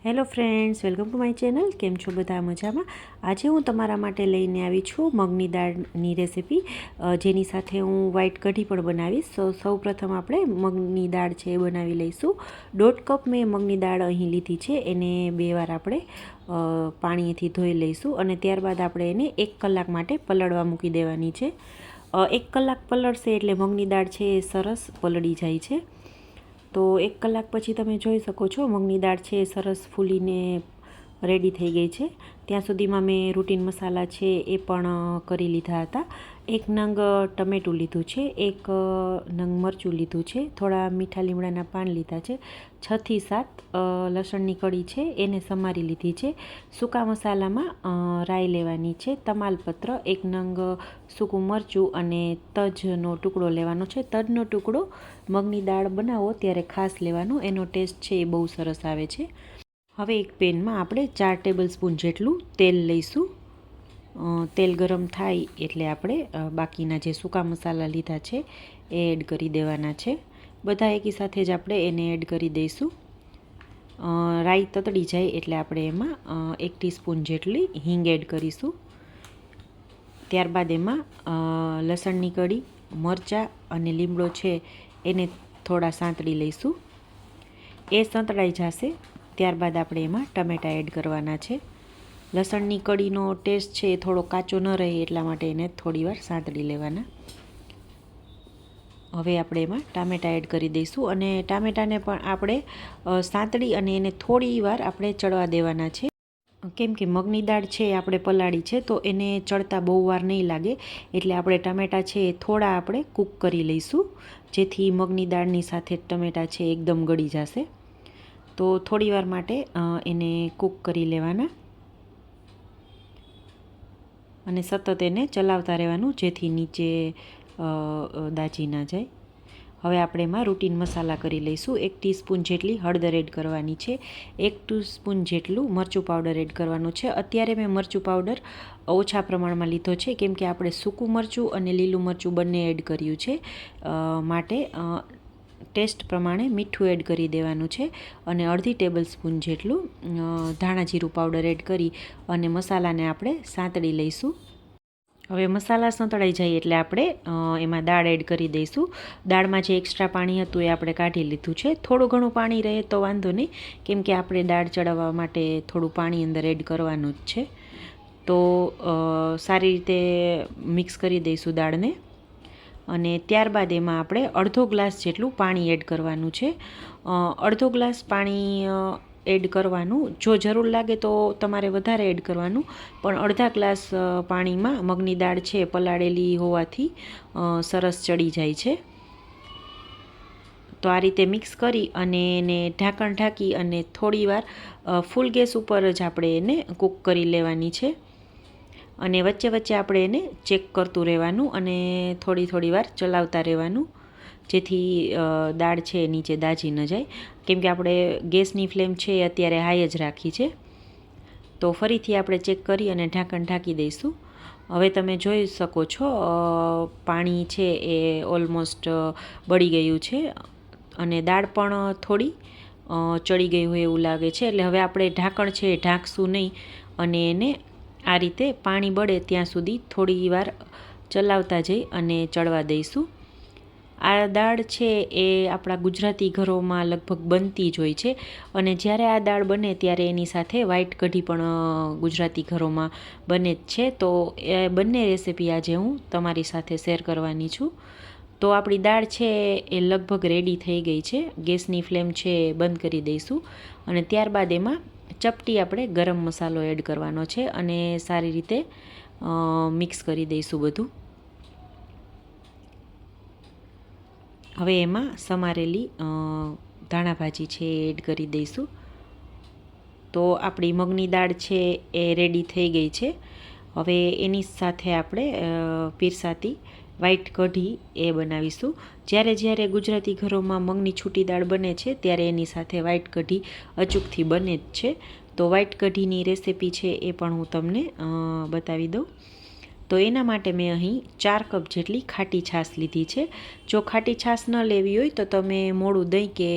Hello friends, welcome to my channel. કેમ છો બધા મજામાં? આજે હું તમારા માટે લઈને આવી છું મગની દાળની રેસીપી, જેની સાથે હું વ્હાઈટ કઢી પણ બનાવીશ. સૌપ્રથમ આપણે મગની દાળ છે એ બનાવી લઈશું. 1.5 કપ મેં મગની દાળ અહીં લીધી છે. એને 2 વાર આપણે પાણીથી ધોઈ લઈશું અને ત્યારબાદ આપણે એને 1 કલાક માટે પલળવા મૂકી દેવાની છે. 1 કલાક પલળશે એટલે મગની દાળ છે એ સરસ પલળી જાય છે. તો 1 કલાક પછી તમે જોઈ શકો છો મગની દાળ છે એ સરસ ફૂલીને રેડી થઈ ગઈ છે. ત્યાં સુધીમાં મેં રૂટીન મસાલા છે એ પણ કરી લીધા હતા. 1 નંગ ટમેટું લીધું છે, 1 નંગ મરચું લીધું છે, થોડા મીઠા લીમડાના પાન લીધા છે, 6 થી 7 લસણની કળી છે એને સમારી લીધી છે. સૂકા મસાલામાં રાઈ લેવાની છે, તમાલપત્ર, 1 નંગ સૂકું મરચું અને તજનો ટુકડો લેવાનો છે. તજનો ટુકડો મગની દાળ બનાવો ત્યારે ખાસ લેવાનો, એનો ટેસ્ટ છે એ બહુ સરસ આવે છે. હવે એક પેનમાં આપણે 4 ટેબલ સ્પૂન જેટલું તેલ લઈશું. તેલ ગરમ થાય એટલે આપણે બાકીના જે સૂકા મસાલા લીધા છે એ એડ કરી દેવાના છે. બધા એકી સાથે જ આપણે એને એડ કરી દઈશું. રાઈ તતડી જાય એટલે આપણે એમાં 1 ટીસ્પૂન જેટલી હિંગ એડ કરીશું. ત્યારબાદ એમાં લસણની કળી, મરચાં અને લીમડો છે એને થોડા સાંતળી લઈશું. એ સંતળાઈ જશે ત્યારબાદ આપણે એમાં ટમેટાં એડ કરવાના છે. લસણની કળીનો ટેસ્ટ છે એ થોડો કાચો ન રહે એટલા માટે એને થોડીવાર સાંતળી લેવાના. હવે આપણે એમાં ટામેટાં એડ કરી દઈશું અને ટામેટાને પણ આપણે સાંતળી અને એને થોડી વાર આપણે ચડવા દેવાના છે. કેમ કે મગની દાળ છે આપણે પલાળી છે તો એને ચડતા બહુ વાર નહીં લાગે, એટલે આપણે ટામેટાં છે એ થોડા આપણે કૂક કરી લઈશું, જેથી મગની દાળની સાથે ટમેટાં છે એકદમ ગળી જશે. તો થોડી વાર માટે એને કૂક કરી લેવાના અને સતત એને ચલાવતા રહેવાનું, જેથી નીચે દાજી ના જાય. હવે આપણે એમાં રૂટીન મસાલા કરી લઈશું. 1 ટીસ્પૂન જેટલી હળદર એડ કરવાની છે, 1 ટીસ્પૂન જેટલું મરચું પાવડર એડ કરવાનું છે. અત્યારે મેં મરચું પાવડર ઓછા પ્રમાણમાં લીધો છે, કેમ કે આપણે સૂકું મરચું અને લીલું મરચું બંને એડ કર્યું છે, માટે ટેસ્ટ પ્રમાણે મીઠું એડ કરી દેવાનું છે. અને અડધી ટેબલ સ્પૂન જેટલું ધાણા જીરું પાવડર એડ કરી અને મસાલાને આપણે સાંતળી લઈશું. હવે મસાલા સંતળાઈ જાય એટલે આપણે એમાં દાળ એડ કરી દઈશું. દાળમાં જે એક્સ્ટ્રા પાણી હતું એ આપણે કાઢી લીધું છે. થોડું ઘણું પાણી રહે તો વાંધો નહીં, કેમ કે આપણે દાળ ચડાવવા માટે થોડું પાણી અંદર એડ કરવાનું જ છે. તો સારી રીતે મિક્સ કરી દઈશું દાળને અને ત્યારબાદ એમાં આપણે અડધો ગ્લાસ જેટલું પાણી એડ કરવાનું છે. અડધો ગ્લાસ પાણી એડ કરવાનું. જો જરૂર લાગે તો તમારે વધારે એડ કરવાનું, પણ અડધા ગ્લાસ પાણીમાં મગની દાળ છે પલાળેલી હોવાથી સરસ ચડી જાય છે. તો આ રીતે મિક્સ કરી અને એને ઢાંકણ ઢાંકી અને થોડીવાર ફૂલ ગેસ ઉપર જ આપણે એને કૂક કરી લેવાની છે. અને વચ્ચે વચ્ચે આપણે એને ચેક કરતું રહેવાનું અને થોડી વાર ચલાવતા રહેવાનું, જેથી દાળ છે એ નીચે દાજી ન જાય. કેમ કે આપણે ગેસની ફ્લેમ છે એ અત્યારે હાઈ જ રાખી છે. તો ફરીથી આપણે ચેક કરી અને ઢાંકણ ઢાંકી દઈશું. હવે તમે જોઈ શકો છો પાણી છે એ ઓલમોસ્ટ બળી ગયું છે અને દાળ પણ થોડી ચડી ગઈ હોય એવું લાગે છે. એટલે હવે આપણે ઢાંકણ છે એ ઢાંકશું નહીં અને એને આ રીતે પાણી બળે ત્યાં સુધી થોડી વાર ચલાવતા જઈ અને ચડવા દઈશું. આ દાળ છે એ આપણા ગુજરાતી ઘરોમાં લગભગ બનતી જ હોય છે અને જ્યારે આ દાળ બને ત્યારે એની સાથે વ્હાઈટ કઢી પણ ગુજરાતી ઘરોમાં બને જ છે. તો એ બંને રેસીપી આજે હું તમારી સાથે શેર કરવાની છું. તો આપણી દાળ છે એ લગભગ રેડી થઈ ગઈ છે. ગેસની ફ્લેમ છે એ બંધ કરી દઈશું અને ત્યારબાદ એમાં ચપટી આપણે ગરમ મસાલો એડ કરવાનો છે અને સારી રીતે મિક્સ કરી દઈશું બધું. હવે એમાં સમારેલી ધાણા ભાજી છે એ એડ કરી દઈશું. તો આપણી મગની દાળ છે એ રેડી થઈ ગઈ છે. હવે એની સાથે આપણે પીરસાતી વ્હાઈટ કઢી એ બનાવીશું. જ્યારે ગુજરાતી ઘરોમાં મગની છૂટી દાળ બને છે ત્યારે એની સાથે વ્હાઈટ કઢી અચૂકથી બને જ છે. તો વ્હાઈટ કઢીની રેસીપી છે એ પણ હું તમને બતાવી દઉં. તો એના માટે મેં અહીં 4 કપ જેટલી ખાટી છાશ લીધી છે. જો ખાટી છાશ ન લેવી હોય તો તમે મોળું દહીં કે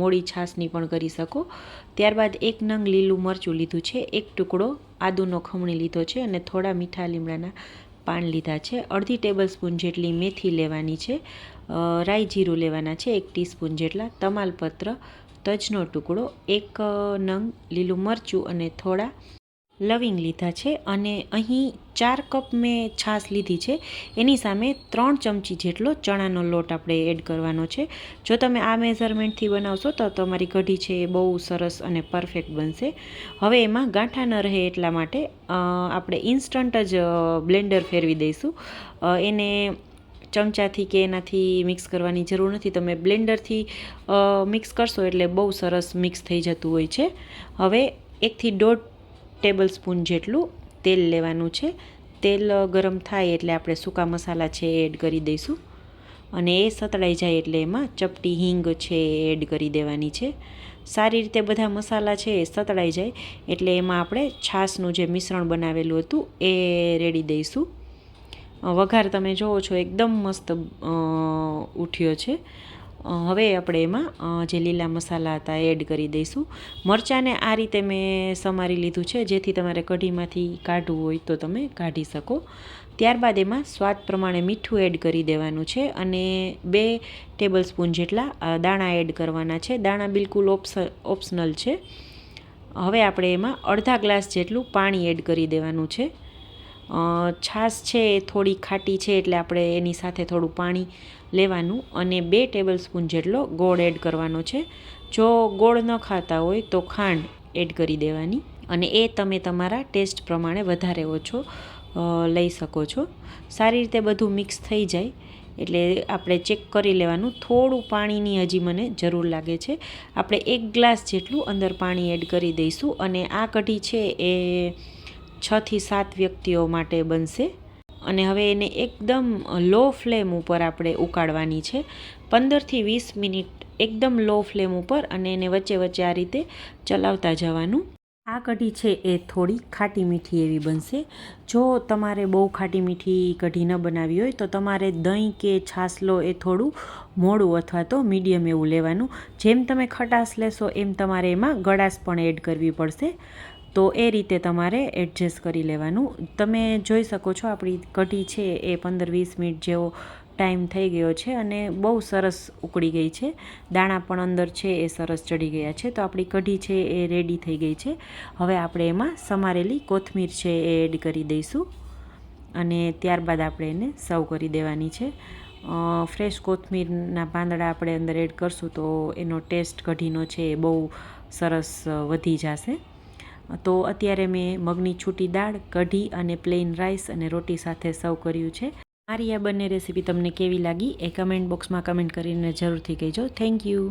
મોળી છાશની પણ કરી શકો. ત્યારબાદ 1 નંગ લીલું મરચું લીધું છે, 1 ટુકડો આદુનો ખમણી લીધો છે અને થોડા મીઠા લીમડાના પાન લીધા છે. અડધી ટેબલ સ્પૂન જેટલી મેથી લેવાની છે. રાઈ જીરું લેવાના છે 1 ટીસ્પૂન જેટલા. તમાલપત્ર, તજનો ટુકડો, 1 નંગ લીલું મરચું અને થોડા લવિંગ લીધા છે. અને અહીં 4 કપ મેં છાશ લીધી છે, એની સામે 3 ચમચી જેટલો ચણાનો લોટ આપણે એડ કરવાનો છે. જો તમે આ મેઝરમેન્ટથી બનાવશો તો તમારી કઢી છે એ બહુ સરસ અને પરફેક્ટ બનશે. હવે એમાં ગાંઠા ન રહે એટલા માટે આપણે ઇન્સ્ટન્ટ જ બ્લેન્ડર ફેરવી દઈશું. એને ચમચાથી કે એનાથી મિક્સ કરવાની જરૂર નથી. તમે બ્લેન્ડરથી મિક્સ કરશો એટલે બહુ સરસ મિક્સ થઈ જતું હોય છે. હવે 1 થી 1.5 ટેબલ સ્પૂન જેટલું તેલ લેવાનું છે. તેલ ગરમ થાય એટલે આપણે સૂકા મસાલા છે એ એડ કરી દઈશું અને એ સતળાઈ જાય એટલે એમાં ચપટી હિંગ છે એ એડ કરી દેવાની છે. સારી રીતે બધા મસાલા છે એ સતળાઈ જાય એટલે એમાં આપણે છાશનું જે મિશ્રણ બનાવેલું હતું એ રેડી દઈશું. વઘાર તમે જોવો છો એકદમ મસ્ત ઉઠ્યો છે. હવે આપણે એમાં જે લીલા મસાલા હતા એડ કરી દઈશું. મરચાંને આ રીતે મેં સમારી લીધું છે, જેથી તમારે કઢીમાંથી કાઢવું હોય તો તમે કાઢી શકો. ત્યારબાદ એમાં સ્વાદ પ્રમાણે મીઠું એડ કરી દેવાનું છે અને 2 ટેબલ સ્પૂન જેટલા દાણા એડ કરવાના છે. દાણા બિલકુલ ઓપ્શનલ છે. હવે આપણે એમાં અડધા ગ્લાસ જેટલું પાણી એડ કરી દેવાનું છે. છાશ છે એ થોડી ખાટી છે એટલે આપણે એની સાથે થોડું પાણી લેવાનું અને 2 ટેબલ સ્પૂન જેટલો ગોળ એડ કરવાનો છે. જો ગોળ ન ખાતા હોય તો ખાંડ એડ કરી દેવાની અને એ તમે તમારા ટેસ્ટ પ્રમાણે વધારે ઓછો લઈ શકો છો. સારી રીતે બધું મિક્સ થઈ જાય એટલે આપણે ચેક કરી લેવાનું. થોડું પાણીની હજી મને જરૂર લાગે છે. આપણે 1 ગ્લાસ જેટલું અંદર પાણી એડ કરી દઈશું અને આ કઢી છે એ 6 થી 7 વ્યક્તિઓ માટે બનશે. અને હવે એને એકદમ લો ફ્લેમ ઉપર આપણે ઉકાળવાની છે. 15 થી 20 મિનિટ એકદમ લો ફ્લેમ ઉપર અને એને વચ્ચે વચ્ચે આ રીતે ચલાવતા જવાનું. આ કઢી છે એ થોડી ખાટી મીઠી એવી બનશે. જો તમારે બહુ ખાટી મીઠી કઢી ન બનાવી હોય તો તમારે દહીં કે છાશ લો એ થોડું મોડું અથવા તો મીડિયમ એવું લેવાનું. જેમ તમે ખટાશ લેશો એમ તમારે એમાં ગળાશ પણ એડ કરવી પડશે. તો એ રીતે તમારે એડજસ્ટ કરી લેવાનું. તમે જોઈ શકો છો આપણી કઢી છે એ 15-20 મિનિટ જેવો ટાઈમ થઈ ગયો છે અને બહુ સરસ ઉકળી ગઈ છે. દાણા પણ અંદર છે એ સરસ ચડી ગયા છે. તો આપણી કઢી છે એ રેડી થઈ ગઈ છે. હવે આપણે એમાં સમારેલી કોથમીર છે એ એડ કરી દઈશું અને ત્યારબાદ આપણે એને સર્વ કરી દેવાની છે. ફ્રેશ કોથમીરના પાંદડા આપણે અંદર એડ કરશું તો એનો ટેસ્ટ કઢીનો છે એ બહુ સરસ વધી જશે. તો અત્યારે મેં મગની છૂટી દાળ, કઢી અને પ્લેન રાઈસ અને રોટી સાથે સર્વ કર્યું છે. મારી આ બંને રેસીપી તમને કેવી લાગી એ કમેન્ટ બોક્સમાં કમેન્ટ કરીને જરૂરથી કહેજો. Thank you.